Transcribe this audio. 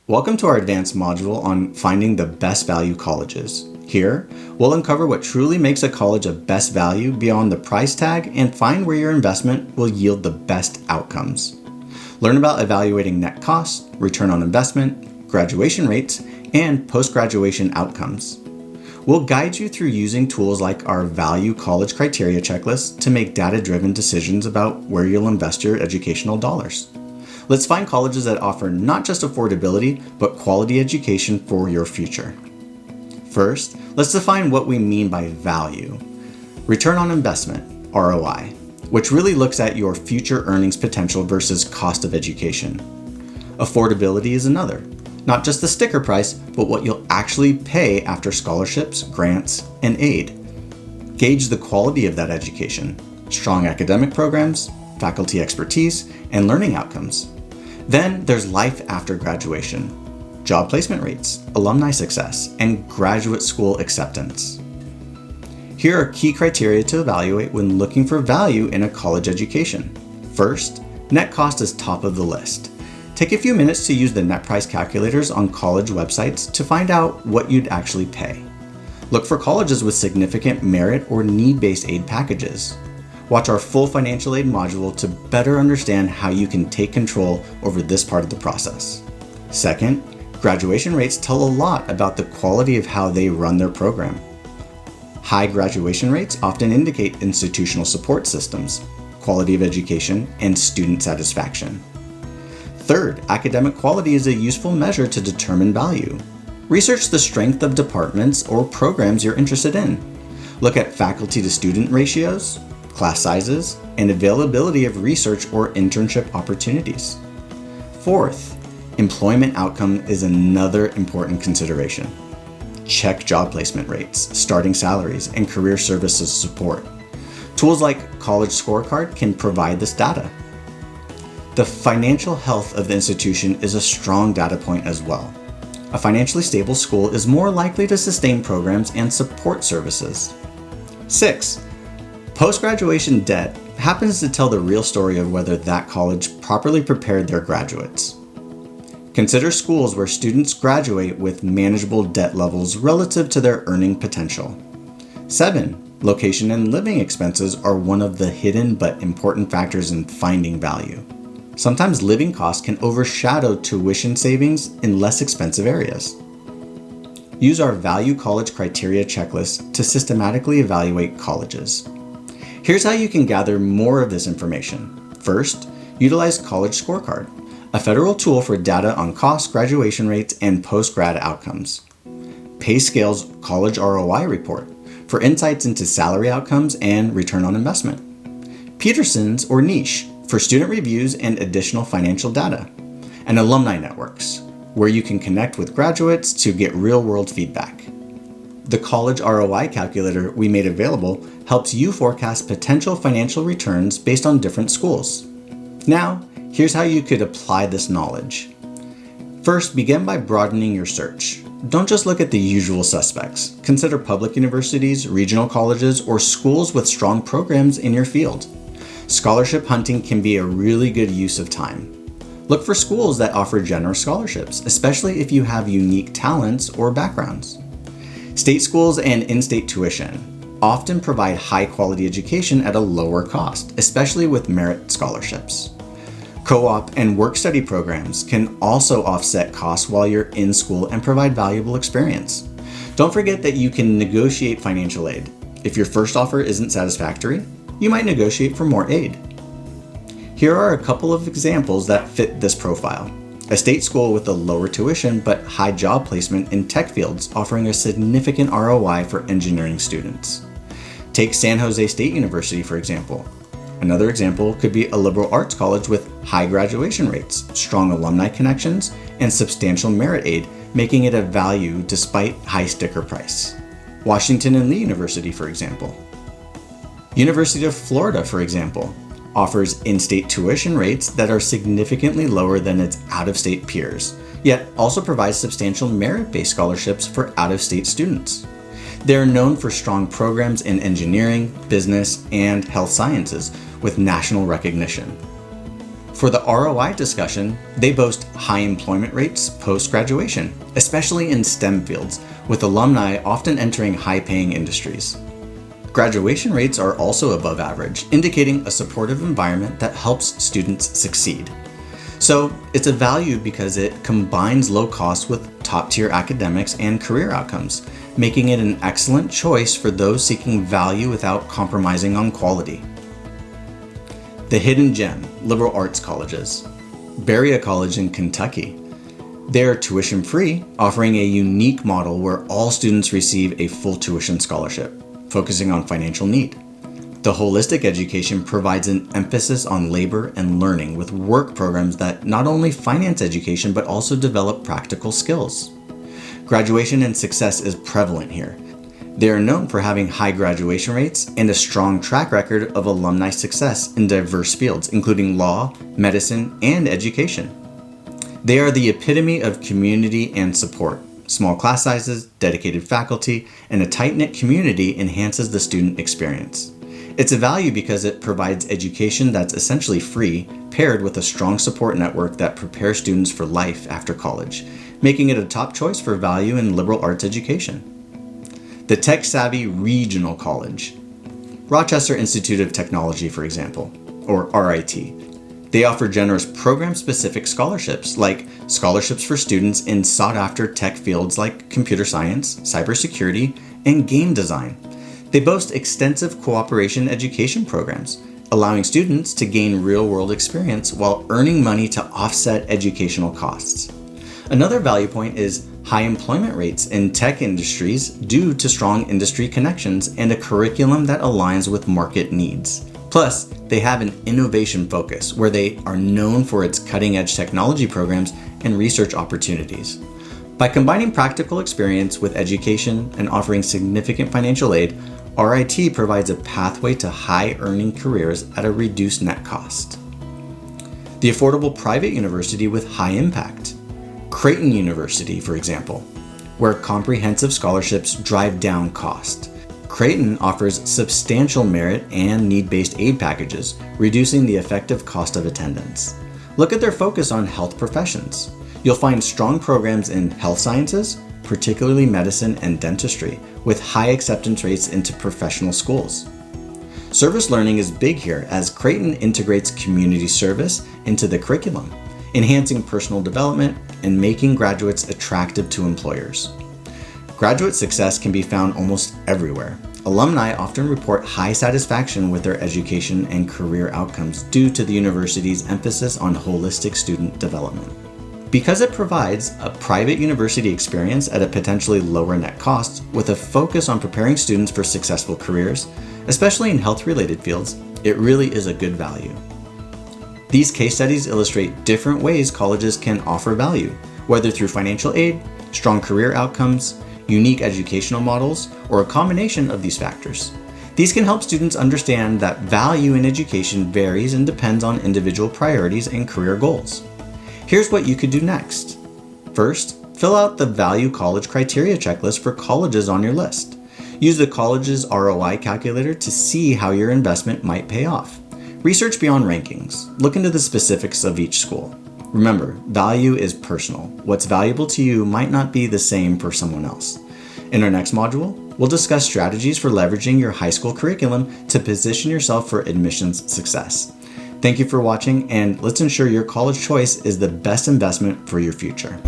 Welcome to our advanced module on finding the best value colleges. Here, we'll uncover what truly makes a college a best value beyond the price tag and find where your investment will yield the best outcomes. Learn about evaluating net cost, return on investment, graduation rates, and post-graduation outcomes. We'll guide you through using tools like our Value College Criteria Checklist to make data-driven decisions about where you'll invest your educational dollars. Let's find colleges that offer not just affordability, but quality education for your future. First, let's define what we mean by value. Return on investment, ROI, which really looks at your future earnings potential versus cost of education. Affordability is another, not just the sticker price, but what you'll actually pay after scholarships, grants, and aid. Gauge the quality of that education, strong academic programs, faculty expertise, and learning outcomes. Then there's life after graduation, job placement rates, alumni success, and graduate school acceptance. Here are key criteria to evaluate when looking for value in a college education. First, net cost is top of the list. Take a few minutes to use the net price calculators on college websites to find out what you'd actually pay. Look for colleges with significant merit or need-based aid packages. Watch our full financial aid module to better understand how you can take control over this part of the process. Second, graduation rates tell a lot about the quality of how they run their program. High graduation rates often indicate institutional support systems, quality of education, and student satisfaction. Third, academic quality is a useful measure to determine value. Research the strength of departments or programs you're interested in. Look at faculty to student ratios, class sizes, and availability of research or internship opportunities. Fourth, employment outcome is another important consideration. Check job placement rates, starting salaries, and career services support. Tools like College Scorecard can provide this data. The financial health of the institution is a strong data point as well. A financially stable school is more likely to sustain programs and support services. 6. Post-graduation debt happens to tell the real story of whether that college properly prepared their graduates. Consider schools where students graduate with manageable debt levels relative to their earning potential. 7. Location and living expenses are one of the hidden but important factors in finding value. Sometimes living costs can overshadow tuition savings in less expensive areas. Use our Value College Criteria Checklist to systematically evaluate colleges. Here's how you can gather more of this information. First, utilize College Scorecard, a federal tool for data on cost, graduation rates, and post-grad outcomes. PayScale's College ROI Report for insights into salary outcomes and return on investment. Peterson's or Niche for student reviews and additional financial data. And alumni networks, where you can connect with graduates to get real-world feedback. The College ROI Calculator we made available helps you forecast potential financial returns based on different schools. Now, here's how you could apply this knowledge. First, begin by broadening your search. Don't just look at the usual suspects. Consider public universities, regional colleges, or schools with strong programs in your field. Scholarship hunting can be a really good use of time. Look for schools that offer generous scholarships, especially if you have unique talents or backgrounds. State schools and in-state tuition often provide high-quality education at a lower cost, especially with merit scholarships. Co-op and work-study programs can also offset costs while you're in school and provide valuable experience. Don't forget that you can negotiate financial aid. If your first offer isn't satisfactory, you might negotiate for more aid. Here are a couple of examples that fit this profile. A state school with a lower tuition but high job placement in tech fields offering a significant ROI for engineering students. Take San Jose State University, for example. Another example could be a liberal arts college with high graduation rates, strong alumni connections, and substantial merit aid, making it a value despite high sticker price. Washington and Lee University, for example. University of Florida, for example, offers in-state tuition rates that are significantly lower than its out-of-state peers, yet also provides substantial merit-based scholarships for out-of-state students. They are known for strong programs in engineering, business, and health sciences with national recognition. For the ROI discussion, they boast high employment rates post-graduation, especially in STEM fields, with alumni often entering high-paying industries. Graduation rates are also above average, indicating a supportive environment that helps students succeed. So it's a value because it combines low cost with top-tier academics and career outcomes, making it an excellent choice for those seeking value without compromising on quality. The hidden gem, liberal arts colleges. Berea College in Kentucky. They are tuition-free, offering a unique model where all students receive a full tuition scholarship, focusing on financial need. The holistic education provides an emphasis on labor and learning with work programs that not only finance education but also develop practical skills. Graduation and success is prevalent here. They are known for having high graduation rates and a strong track record of alumni success in diverse fields, including law, medicine, and education. They are the epitome of community and support. Small class sizes, dedicated faculty, and a tight-knit community enhances the student experience. It's a value because it provides education that's essentially free, paired with a strong support network that prepares students for life after college, making it a top choice for value in liberal arts education. The tech-savvy regional college. Rochester Institute of Technology, for example, or RIT. They offer generous program-specific scholarships, like scholarships for students in sought-after tech fields like computer science, cybersecurity, and game design. They boast extensive cooperation education programs, allowing students to gain real-world experience while earning money to offset educational costs. Another value point is high employment rates in tech industries due to strong industry connections and a curriculum that aligns with market needs. Plus, they have an innovation focus where they are known for its cutting-edge technology programs and research opportunities. By combining practical experience with education and offering significant financial aid, RIT provides a pathway to high-earning careers at a reduced net cost. The affordable private university with high impact. Creighton University, for example, where comprehensive scholarships drive down cost. Creighton offers substantial merit and need-based aid packages, reducing the effective cost of attendance. Look at their focus on health professions. You'll find strong programs in health sciences, particularly medicine and dentistry, with high acceptance rates into professional schools. Service learning is big here as Creighton integrates community service into the curriculum, enhancing personal development and making graduates attractive to employers. Graduate success can be found almost everywhere. Alumni often report high satisfaction with their education and career outcomes due to the university's emphasis on holistic student development. Because it provides a private university experience at a potentially lower net cost with a focus on preparing students for successful careers, especially in health-related fields, it really is a good value. These case studies illustrate different ways colleges can offer value, whether through financial aid, strong career outcomes, unique educational models, or a combination of these factors. These can help students understand that value in education varies and depends on individual priorities and career goals. Here's what you could do next. First, fill out the Value College Criteria checklist for colleges on your list. Use the college's ROI Calculator to see how your investment might pay off. Research beyond rankings. Look into the specifics of each school. Remember, value is personal. What's valuable to you might not be the same for someone else. In our next module, we'll discuss strategies for leveraging your high school curriculum to position yourself for admissions success. Thank you for watching, and let's ensure your college choice is the best investment for your future.